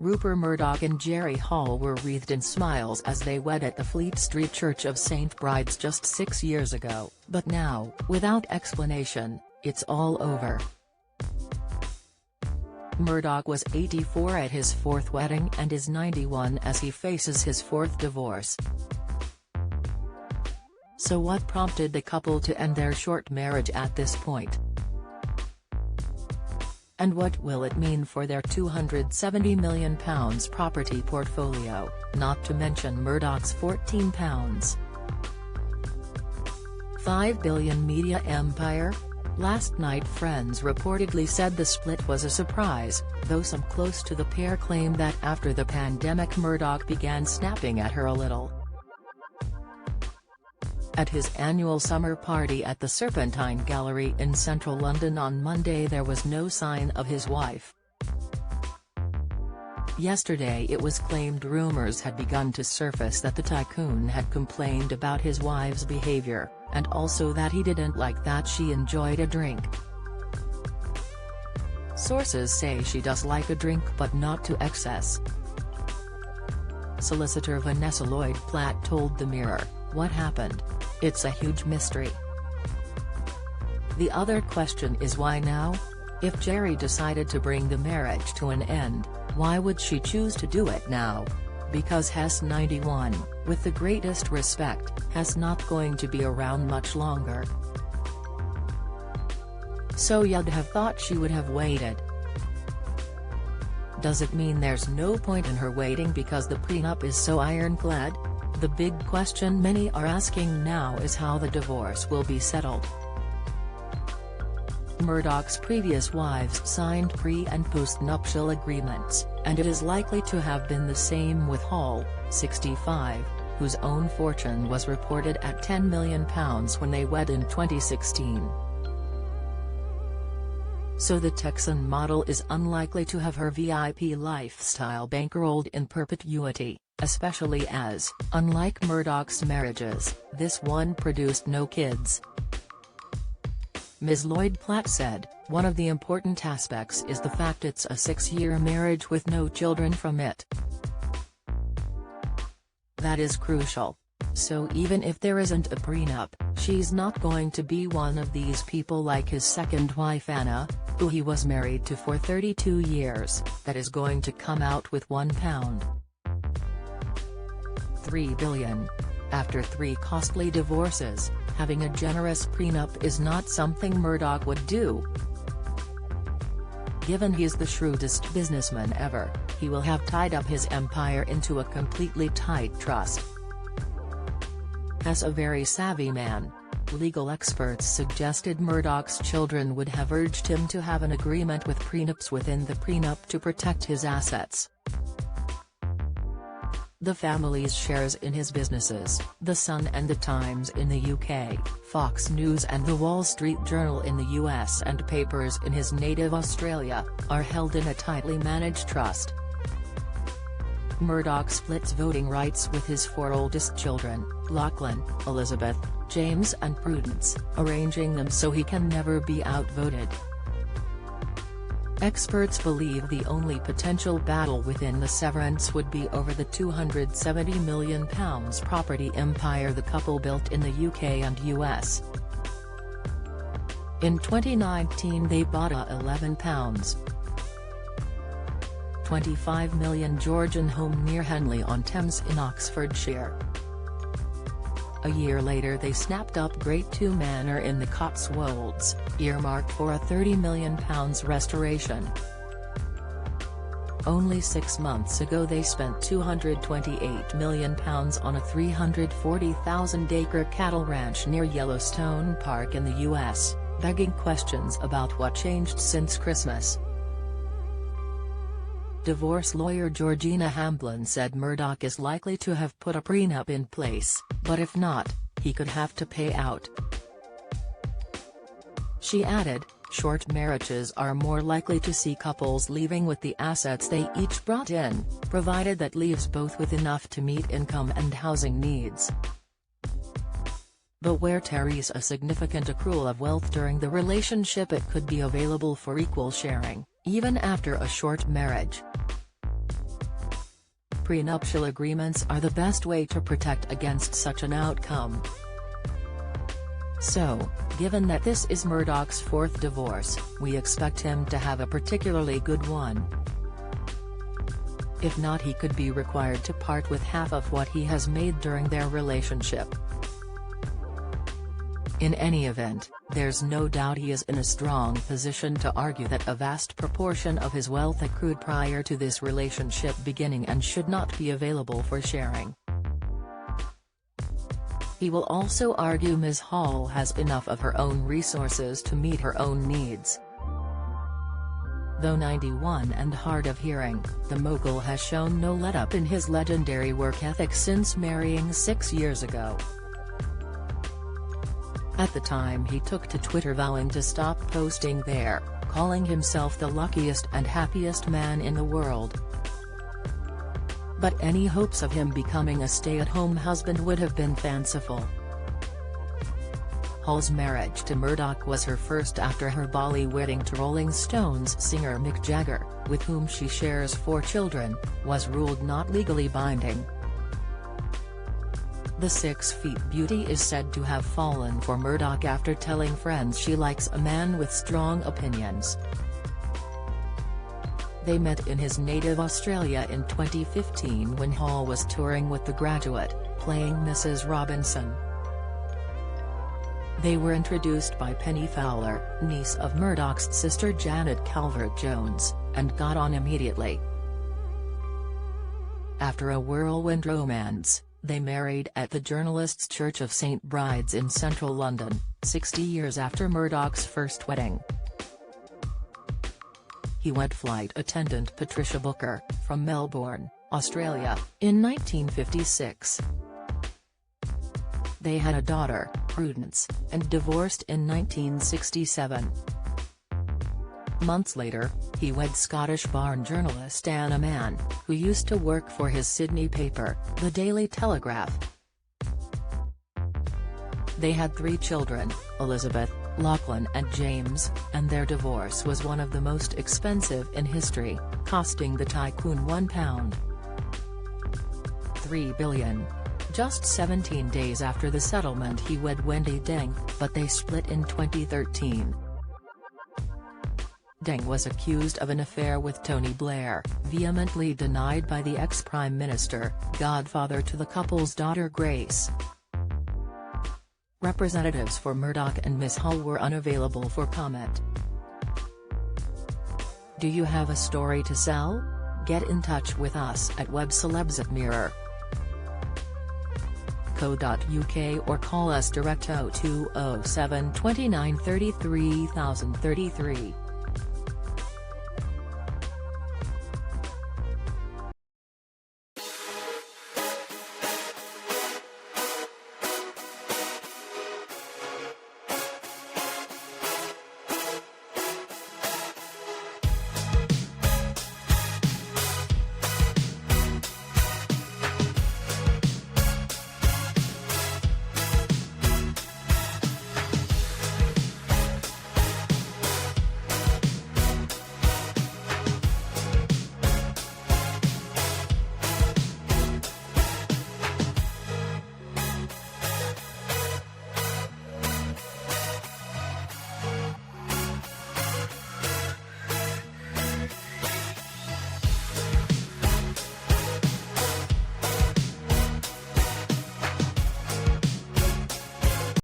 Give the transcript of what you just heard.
Rupert Murdoch and Jerry Hall were wreathed in smiles as they wed at the Fleet Street Church of St. Bride's just 6 years ago, but now, without explanation, it's all over. Murdoch was 84 at his fourth wedding and is 91 as he faces his fourth divorce. So what prompted the couple to end their short marriage at this point? And what will it mean for their £270 million property portfolio, not to mention Murdoch's £14.5 billion media empire? Last night friends reportedly said the split was a surprise, though some close to the pair claim that after the pandemic Murdoch began snapping at her a little. At his annual summer party at the Serpentine Gallery in central London on Monday there was no sign of his wife. Yesterday it was claimed rumours had begun to surface that the tycoon had complained about his wife's behaviour, and also that he didn't like that she enjoyed a drink. Sources say she does like a drink but not to excess. Solicitor Vanessa Lloyd-Platt told The Mirror, "What happened? It's a huge mystery. The other question is why now? If Jerry decided to bring the marriage to an end, why would she choose to do it now? Because Hess 91, with the greatest respect, Hess not going to be around much longer. So you'd have thought she would have waited. Does it mean there's no point in her waiting because the prenup is so ironclad? The big question many are asking now is how the divorce will be settled." Murdoch's previous wives signed pre- and post-nuptial agreements, and it is likely to have been the same with Hall, 65, whose own fortune was reported at £10 million when they wed in 2016. So the Texan model is unlikely to have her VIP lifestyle bankrolled in perpetuity, especially as, unlike Murdoch's marriages, this one produced no kids. Ms. Lloyd-Platt said, "One of the important aspects is the fact it's a 6-year marriage with no children from it. That is crucial. So even if there isn't a prenup, she's not going to be one of these people like his second wife Anna, who he was married to for 32 years, that is going to come out with £1.3 billion. After 3 costly divorces, having a generous prenup is not something Murdoch would do. Given he's the shrewdest businessman ever, he will have tied up his empire into a completely tight trust. As a very savvy man, legal experts suggested Murdoch's children would have urged him to have an agreement with prenups within the prenup to protect his assets. The family's shares in his businesses, The Sun and The Times in the UK, Fox News and The Wall Street Journal in the US and papers in his native Australia, are held in a tightly managed trust. Murdoch splits voting rights with his 4 oldest children, Lachlan, Elizabeth, James and Prudence, arranging them so he can never be outvoted. Experts believe the only potential battle within the severance would be over the £270 million property empire the couple built in the UK and US. In 2019 they bought a £11.25 million Georgian home near Henley-on-Thames in Oxfordshire. A year later they snapped up Great Two Manor in the Cotswolds, earmarked for a £30 million restoration. Only 6 months ago they spent £228 million on a 340,000-acre cattle ranch near Yellowstone Park in the US, begging questions about what changed since Christmas. Divorce lawyer Georgina Hamblin said Murdoch is likely to have put a prenup in place, but if not, he could have to pay out. She added, short marriages are more likely to see couples leaving with the assets they each brought in, provided that leaves both with enough to meet income and housing needs. But where Terry's a significant accrual of wealth during the relationship, it could be available for equal sharing, even after a short marriage. prenuptial agreements are the best way to protect against such an outcome. So, given that this is Murdoch's fourth divorce, we expect him to have a particularly good one. If not, he could be required to part with half of what he has made during their relationship. In any event, there's no doubt he is in a strong position to argue that a vast proportion of his wealth accrued prior to this relationship beginning and should not be available for sharing. He will also argue Ms. Hall has enough of her own resources to meet her own needs. Though 91 and hard of hearing, the mogul has shown no let-up in his legendary work ethic since marrying 6 years ago. At the time, he took to Twitter vowing to stop posting there, calling himself the luckiest and happiest man in the world. But any hopes of him becoming a stay-at-home husband would have been fanciful. Hall's marriage to Murdoch was her first after her Bali wedding to Rolling Stones singer Mick Jagger, with whom she shares 4 children, was ruled not legally binding. The 6-foot beauty is said to have fallen for Murdoch after telling friends she likes a man with strong opinions. They met in his native Australia in 2015 when Hall was touring with The Graduate, playing Mrs. Robinson. They were introduced by Penny Fowler, niece of Murdoch's sister Janet Calvert-Jones, and got on immediately. After a whirlwind romance, they married at the Journalists' Church of St Bride's in central London, 60 years after Murdoch's first wedding. He wed flight attendant Patricia Booker, from Melbourne, Australia, in 1956. They had a daughter, Prudence, and divorced in 1967. Months later, he wed Scottish-born journalist Anna Mann, who used to work for his Sydney paper, The Daily Telegraph. They had 3 children, Elizabeth, Lachlan and James, and their divorce was one of the most expensive in history, costing the tycoon £1.3 billion. Just 17 days after the settlement he wed Wendy Deng, but they split in 2013. Deng was accused of an affair with Tony Blair, vehemently denied by the ex-Prime Minister, godfather to the couple's daughter Grace. Representatives for Murdoch and Ms. Hall were unavailable for comment. Do you have a story to sell? Get in touch with us at webcelebsatmirror.co.uk or call us direct 0207 29 33 033.